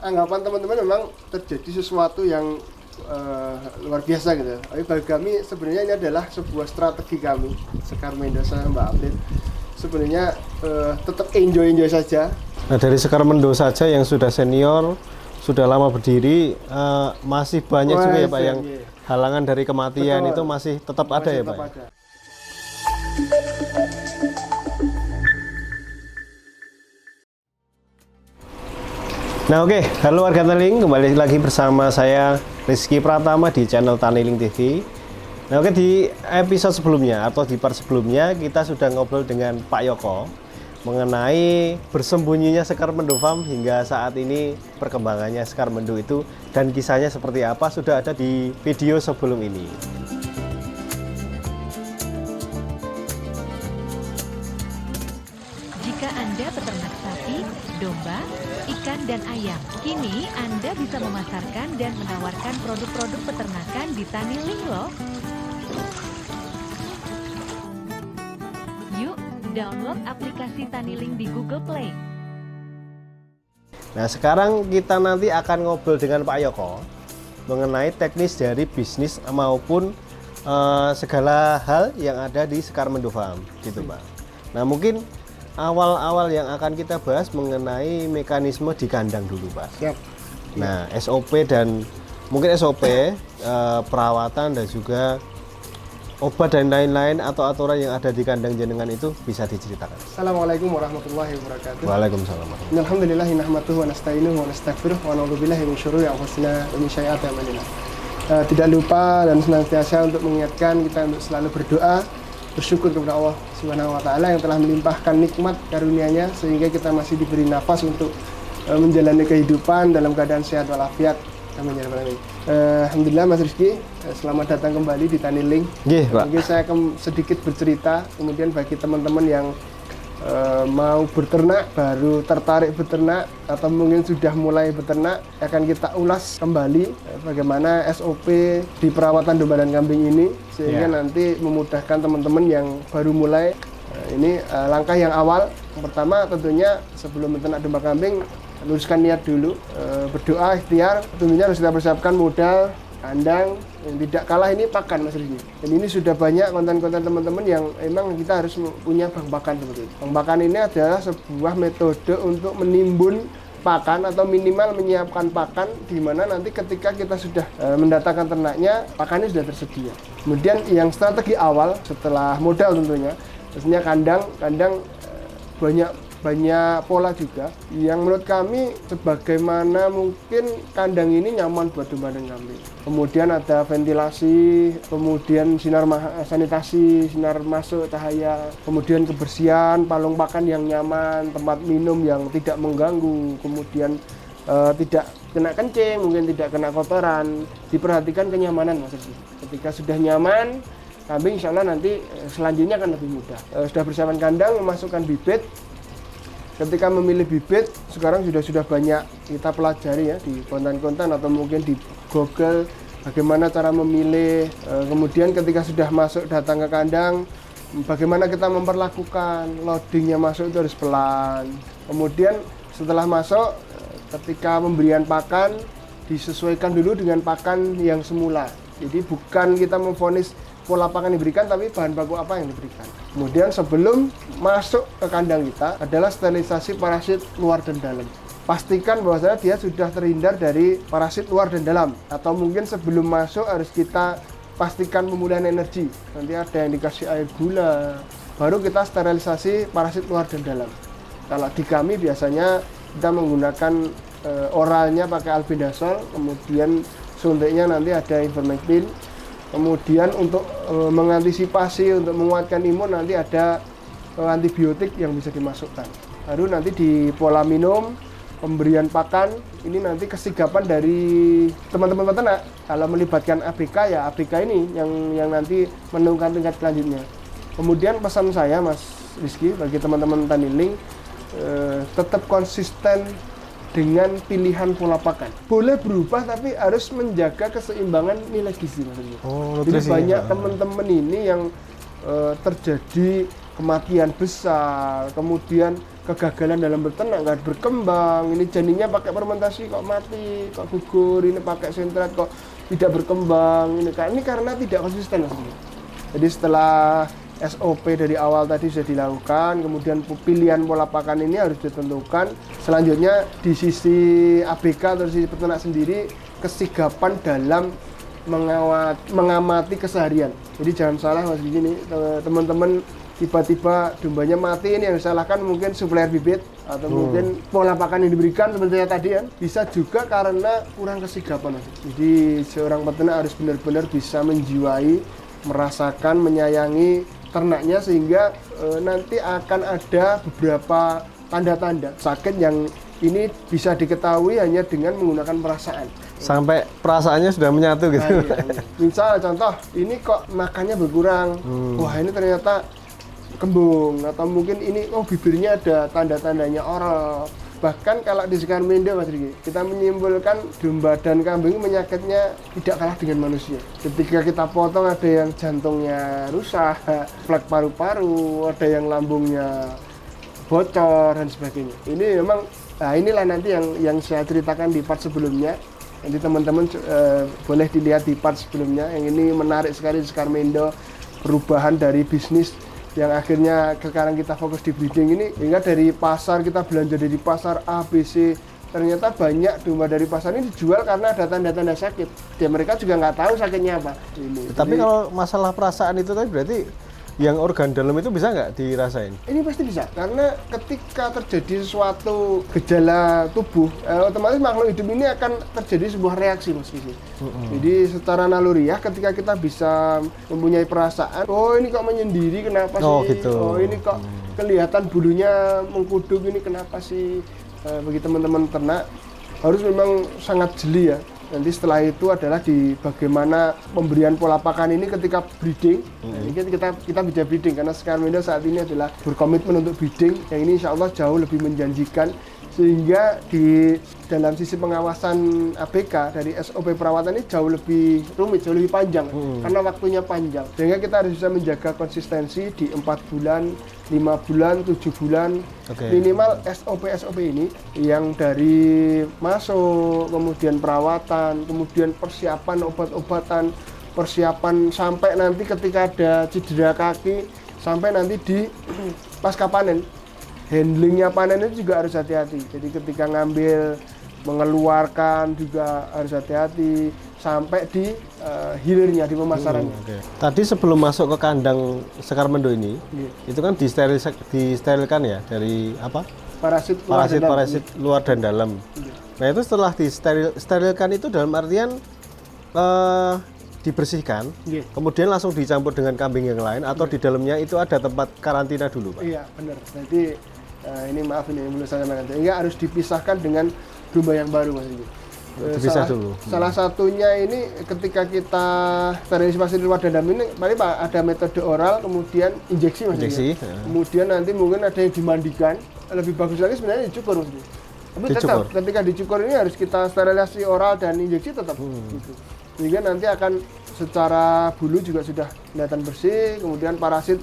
anggapan teman-teman memang terjadi sesuatu yang luar biasa gitu. Tapi bagi kami sebenarnya ini adalah sebuah strategi kami, Sekar Mendo sama Mbak Aplin. Sebenarnya tetap enjoy saja. Nah, dari Sekar Mendo saja yang sudah senior, sudah lama berdiri, masih banyak juga ya Pak yang halangan dari kematian. Betul. Itu masih tetap ada ya Pak? Ada. Nah oke, halo warga Taniling, kembali lagi bersama saya Rizky Pratama di channel Taniling TV. Nah oke, di episode sebelumnya atau di part sebelumnya kita sudah ngobrol dengan Pak Yoko mengenai bersembunyinya Sekar Mendo Farm hingga saat ini, perkembangannya Sekar Mendo itu dan kisahnya seperti apa sudah ada di video sebelum ini. Jika Anda peternak sapi, domba, ikan dan ayam, kini Anda bisa memasarkan dan menawarkan produk-produk peternakan di Taniling loh. Yuk, download aplikasi Taniling di Google Play. Nah sekarang kita nanti akan ngobrol dengan Pak Yoko mengenai teknis dari bisnis maupun segala hal yang ada di Sekar Mendo Farm gitu Pak. Nah mungkin awal-awal yang akan kita bahas mengenai mekanisme di kandang dulu Pak. Siap. Nah SOP dan mungkin SOP perawatan dan juga obat dan lain-lain atau aturan yang ada di kandang jenengan itu bisa diceritakan. Assalamualaikum warahmatullahi wabarakatuh. Waalaikumsalam. Alhamdulillahi nahmaduhu wa nasta'inuhu wa nastaghfiruh wa na'udzubillahi min syururi anfusina wa min sayyiati a'malina. Tidak lupa dan senantiasa untuk mengingatkan kita untuk selalu berdoa, bersyukur kepada Allah Subhanahu wa taala yang telah melimpahkan nikmat karunia-Nya sehingga kita masih diberi nafas untuk menjalani kehidupan dalam keadaan sehat walafiat. Amin ya rabbal alamin. Alhamdulillah Mas Rizky, selamat datang kembali di Taniling. Mungkin saya akan sedikit bercerita, kemudian bagi teman-teman yang mau beternak, baru tertarik beternak atau mungkin sudah mulai beternak, akan kita ulas kembali bagaimana SOP di perawatan domba dan kambing ini sehingga nanti memudahkan teman-teman yang baru mulai. Ini langkah yang awal. Yang pertama tentunya sebelum beternak domba kambing, luruskan niat dulu, berdoa, ikhtiar. Tentunya harus kita persiapkan modal, kandang, yang tidak kalah ini pakan Mas Rizky. Dan ini sudah banyak konten-konten teman-teman yang emang kita harus punya bank pakan seperti itu. Bank pakan ini adalah sebuah metode untuk menimbun pakan atau minimal menyiapkan pakan di mana nanti ketika kita sudah mendatangkan ternaknya, pakannya sudah tersedia. Kemudian yang strategi awal setelah modal tentunya kandang banyak pola juga yang menurut kami sebagaimana mungkin kandang ini nyaman buat domba dan kambing. Kemudian ada ventilasi, kemudian sanitasi, sinar masuk cahaya, kemudian kebersihan, palung pakan yang nyaman, tempat minum yang tidak mengganggu, kemudian tidak kena kencing, mungkin tidak kena kotoran. Diperhatikan kenyamanan Mas Rizky. Ketika sudah nyaman, kambing insya Allah nanti selanjutnya akan lebih mudah. Sudah persiapan kandang, memasukkan bibit. Ketika memilih bibit, sekarang sudah banyak kita pelajari ya di konten-konten atau mungkin di Google bagaimana cara memilih. Kemudian ketika sudah masuk datang ke kandang, bagaimana kita memperlakukan loadingnya masuk itu harus pelan. Kemudian setelah masuk, ketika pemberian pakan disesuaikan dulu dengan pakan yang semula. Jadi bukan kita memvonis pola pakan diberikan, tapi bahan baku apa yang diberikan. Kemudian sebelum masuk ke kandang kita adalah sterilisasi parasit luar dan dalam. Pastikan bahwasanya dia sudah terhindar dari parasit luar dan dalam. Atau mungkin sebelum masuk harus kita pastikan pemulihan energi. Nanti ada yang dikasih air gula, baru kita sterilisasi parasit luar dan dalam. Kalau di kami biasanya kita menggunakan oralnya pakai albendazole, kemudian suntiknya nanti ada ivermectin. Kemudian untuk mengantisipasi, untuk menguatkan imun nanti ada antibiotik yang bisa dimasukkan. Baru nanti di pola minum, pemberian pakan, ini nanti kesigapan dari teman-teman peternak. Kalau melibatkan ABK ya ABK ini yang nanti menentukan tingkat selanjutnya. Kemudian pesan saya Mas Rizky bagi teman-teman Taniling, tetap konsisten dengan pilihan pola pakan. Boleh berubah tapi harus menjaga keseimbangan nilai gizi maksudnya. Jadi banyak teman-teman ini yang terjadi kematian besar, kemudian kegagalan dalam beternak, nggak berkembang, ini janinnya pakai fermentasi kok mati, kok gugur, ini pakai sentrat kok tidak berkembang, ini karena tidak konsisten Mas. Jadi setelah SOP dari awal tadi sudah dilakukan, kemudian pilihan pola pakan ini harus ditentukan. Selanjutnya di sisi ABK atau di sisi peternak sendiri, kesigapan dalam mengamati keseharian. Jadi jangan salah Mas begini, teman-teman tiba-tiba dombanya mati, ini yang disalahkan mungkin supplier bibit atau mungkin pola pakan yang diberikan seperti tadi kan, bisa juga karena kurang kesigapan. Jadi seorang peternak harus benar-benar bisa menjiwai, merasakan, menyayangi ternaknya sehingga nanti akan ada beberapa tanda-tanda sakit yang ini bisa diketahui hanya dengan menggunakan perasaan. Sampai perasaannya sudah menyatu gitu. Nah, iya. Misal contoh, ini kok makannya berkurang, wah ini ternyata kembung, atau mungkin ini bibirnya ada tanda-tandanya oral. Bahkan kalau di Skarmindo Mas Riki, kita menyimpulkan domba dan kambing penyakitnya tidak kalah dengan manusia. Ketika kita potong ada yang jantungnya rusak, flek paru-paru, ada yang lambungnya bocor dan sebagainya. Ini memang, nah inilah nanti yang saya ceritakan di part sebelumnya. Nanti teman-teman boleh dilihat di part sebelumnya. Yang ini menarik sekali di Skarmindo, perubahan dari bisnis yang akhirnya sekarang kita fokus di breeding ini, hingga dari pasar kita belanja dari pasar A, B, C, ternyata banyak domba dari pasar ini dijual karena ada tanda-tanda sakit. Dan mereka juga nggak tahu sakitnya apa. Tapi kalau masalah perasaan itu tadi berarti yang organ dalam itu bisa nggak dirasain? Ini pasti bisa, karena ketika terjadi sesuatu gejala tubuh, otomatis makhluk hidup ini akan terjadi sebuah reaksi Mas Kiki. Jadi secara naluriah ketika kita bisa mempunyai perasaan, oh ini kok menyendiri kenapa sih? Gitu. Oh ini kok kelihatan bulunya mengkudung, ini kenapa sih? Bagi teman-teman ternak harus memang sangat jeli ya. Nanti setelah itu adalah di bagaimana pemberian pola pakan ini ketika breeding. Nah, ini kita bisa breeding karena Skarmindo saat ini adalah berkomitmen untuk breeding yang ini insya Allah jauh lebih menjanjikan, sehingga di dalam sisi pengawasan ABK dari SOP perawatan ini jauh lebih rumit, jauh lebih panjang karena waktunya panjang, sehingga kita harus bisa menjaga konsistensi di 4 bulan, 5 bulan, 7 bulan. Minimal SOP ini yang dari masuk, kemudian perawatan, kemudian persiapan obat-obatan, persiapan sampai nanti ketika ada cedera kaki, sampai nanti di pasca panen. Handlingnya panen itu juga harus hati-hati. Jadi ketika ngambil, mengeluarkan juga harus hati-hati sampai di hilirnya, di pemasarannya. Tadi sebelum masuk ke kandang Skarmindo ini, itu kan disterilkan ya dari apa? Parasit luar dan dalam. Nah itu setelah disterilkan itu dalam artian dibersihkan, kemudian langsung dicampur dengan kambing yang lain, atau di dalamnya itu ada tempat karantina dulu, Pak? Iya, benar. Jadi ini maaf ini belum saya sampaikan. Sehingga harus dipisahkan dengan domba yang baru Mas. Dipisah dulu. Salah satunya ini ketika kita sterilisasi luar dan dalam ini, paling ada metode oral, kemudian injeksi Mas. Kemudian nanti mungkin ada yang dimandikan. Lebih bagus lagi sebenarnya dicukur Mas. Tapi tetap ketika dicukur ini harus kita sterilisasi oral dan injeksi tetap. Gitu. Sehingga nanti akan secara bulu juga sudah kelihatan bersih, kemudian parasit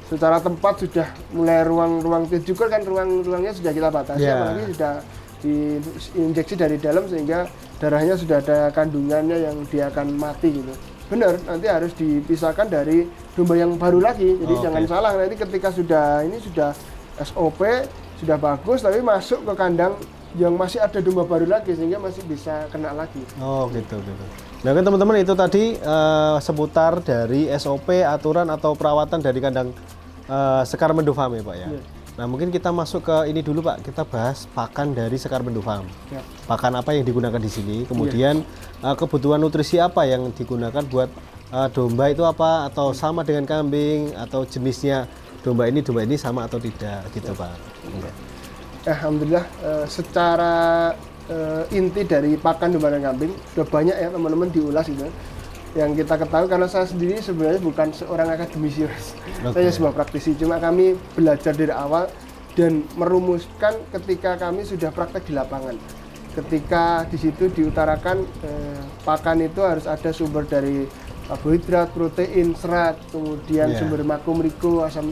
secara tempat sudah mulai ruang-ruang dicukur kan, ruang-ruangnya sudah kita batasi, apalagi sudah diinjeksi dari dalam sehingga darahnya sudah ada kandungannya yang dia akan mati gitu. Benar, nanti harus dipisahkan dari domba yang baru lagi. Jadi jangan salah, nanti ketika sudah SOP sudah bagus tapi masuk ke kandang yang masih ada domba baru lagi sehingga masih bisa kena lagi. Gitu. Nah kan teman-teman, itu tadi seputar dari SOP, aturan atau perawatan dari kandang Skarmindo Farm ya Pak ya. Nah mungkin kita masuk ke ini dulu Pak, kita bahas pakan dari Skarmindo Farm. Pakan apa yang digunakan di sini, kemudian kebutuhan nutrisi apa yang digunakan buat domba itu apa, atau sama dengan kambing, atau jenisnya domba ini sama atau tidak gitu Pak. Alhamdulillah secara inti dari pakan domba dan kambing sudah banyak ya teman-teman diulas gitu. Yang kita ketahui, karena saya sendiri sebenarnya bukan seorang akademisi Mas. Saya sebuah praktisi, cuma kami belajar dari awal dan merumuskan ketika kami sudah praktek di lapangan. Ketika di situ diutarakan pakan itu harus ada sumber dari karbohidrat, protein, serat, kemudian Yeah. sumber makro, mikro, asam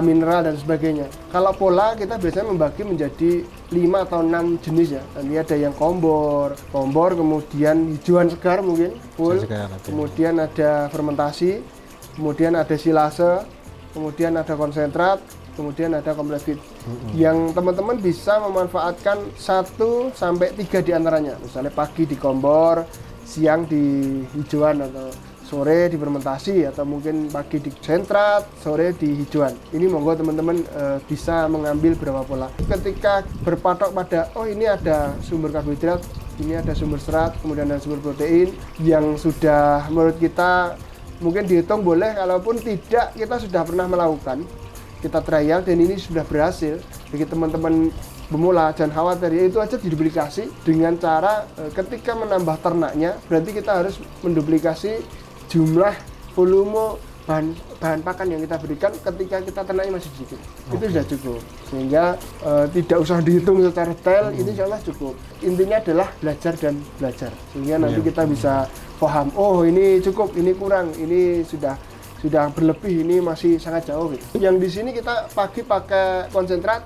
mineral dan sebagainya. Kalau pola kita biasanya membagi menjadi 5 atau 6 jenis ya. Nanti ada yang kompor, kemudian hijauan segar mungkin full, Hijauan segar, oke. kemudian ada fermentasi, kemudian ada silase, kemudian ada konsentrat, kemudian ada complex feed. Yang teman-teman bisa memanfaatkan 1 sampai 3 di antaranya. Misalnya pagi di kompor, siang di hijauan, atau sore di fermentasi, atau mungkin pagi di konsentrat, sore di hijauan. Ini monggo teman-teman bisa mengambil berapa pola. Ketika berpatok pada ini ada sumber karbohidrat, ini ada sumber serat, kemudian ada sumber protein yang sudah menurut kita mungkin dihitung boleh, kalaupun tidak kita sudah pernah melakukan, kita trial dan ini sudah berhasil. Bagi teman-teman pemula jangan khawatir, ya itu aja diduplikasi dengan cara ketika menambah ternaknya berarti kita harus menduplikasi jumlah volume bahan pakan yang kita berikan ketika kita ternaknya masih sedikit. Itu sudah cukup, sehingga tidak usah dihitung secara detail. Ini insya Allah cukup. Intinya adalah belajar dan belajar, sehingga nanti kita bisa paham, oh ini cukup, ini kurang, ini sudah berlebih, ini masih sangat jauh gitu. Yang di sini kita pagi pakai konsentrat,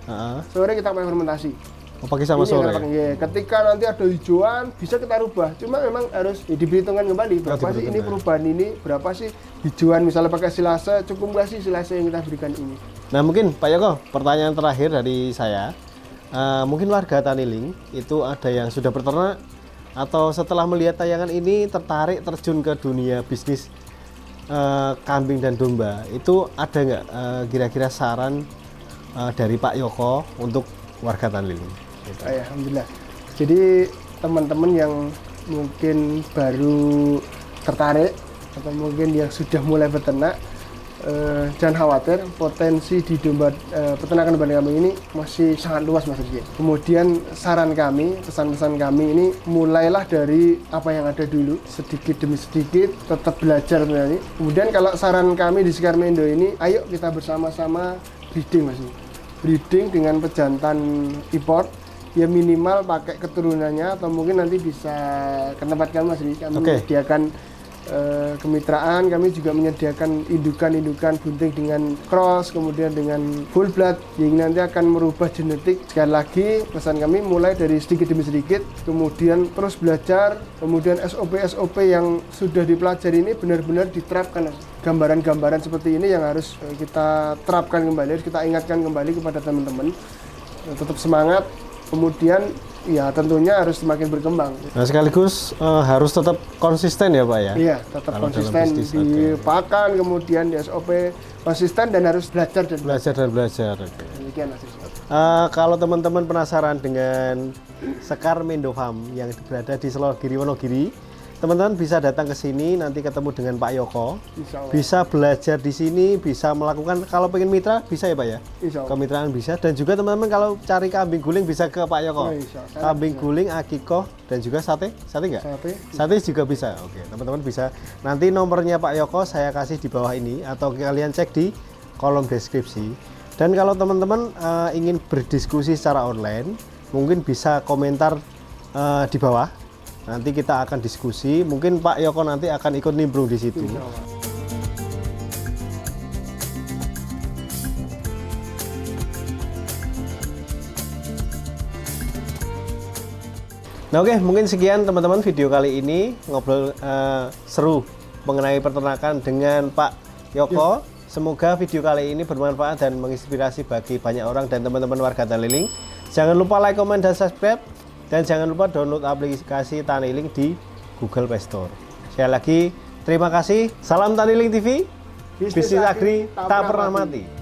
sore kita pakai fermentasi. Pagi sama Ini sore. ya. Ketika nanti ada hijauan bisa kita rubah, cuma memang harus diperhitungkan kembali berapa sih ini perubahan ini, berapa sih hijauan. Misalnya pakai silase, cukup nggak sih silase yang kita berikan ini. Nah mungkin Pak Yoko, pertanyaan terakhir dari saya, mungkin warga Taniling itu ada yang sudah berternak atau setelah melihat tayangan ini tertarik terjun ke dunia bisnis kambing dan domba, itu ada nggak kira-kira saran dari Pak Yoko untuk warga Taniling? Alhamdulillah. Jadi teman-teman yang mungkin baru tertarik atau mungkin yang sudah mulai beternak, jangan khawatir, potensi di domba peternakan domba kambing ini masih sangat luas Mas Rizky. Kemudian saran kami, pesan-pesan kami ini mulailah dari apa yang ada dulu, sedikit demi sedikit, tetap belajar sebenarnya. Kemudian kalau saran kami di Sekar Mendo ini, ayo kita bersama-sama breeding Mas. Breeding dengan pejantan import, ya minimal pakai keturunannya, atau mungkin nanti bisa ke tempat kami Mas Rizky. Kami menyediakan kemitraan, kami juga menyediakan indukan-indukan bunting dengan cross, kemudian dengan full blood yang nanti akan merubah genetik. Sekali lagi pesan kami mulai dari sedikit demi sedikit, kemudian terus belajar, kemudian SOP yang sudah dipelajari ini benar-benar diterapkan. Gambaran-gambaran seperti ini yang harus kita terapkan kembali, harus kita ingatkan kembali kepada teman-teman. Tetap semangat, kemudian ya tentunya harus semakin berkembang. Nah sekaligus harus tetap konsisten ya Pak ya? Iya, tetap konsisten di pakan, kemudian di SOP konsisten, dan harus belajar dan belajar. Demikian Mas. Kalau teman-teman penasaran dengan Sekar Mendo Farm yang berada di Selogiri, Wonogiri, teman-teman bisa datang ke sini, nanti ketemu dengan Pak Yoko, bisa belajar di sini, bisa melakukan, kalau pengen mitra bisa ya Pak ya? Kemitraan bisa, dan juga teman-teman kalau cari kambing guling bisa ke Pak Yoko. Kambing guling, akikoh, dan juga sate nggak? Sate juga bisa. Oke, teman-teman bisa. Nanti nomornya Pak Yoko saya kasih di bawah ini, atau kalian cek di kolom deskripsi. Dan kalau teman-teman ingin berdiskusi secara online, mungkin bisa komentar di bawah. Nanti kita akan diskusi, mungkin Pak Yoko nanti akan ikut nimbrung di situ. Nah oke, mungkin sekian teman-teman video kali ini, ngobrol seru mengenai peternakan dengan Pak Yoko. Semoga video kali ini bermanfaat dan menginspirasi bagi banyak orang dan teman-teman warga Taniling. Jangan lupa like, comment, dan subscribe. Dan jangan lupa download aplikasi Taniling di Google Play Store. Sekali lagi, terima kasih. Salam Taniling TV. Bisnis Agri tak pernah mati.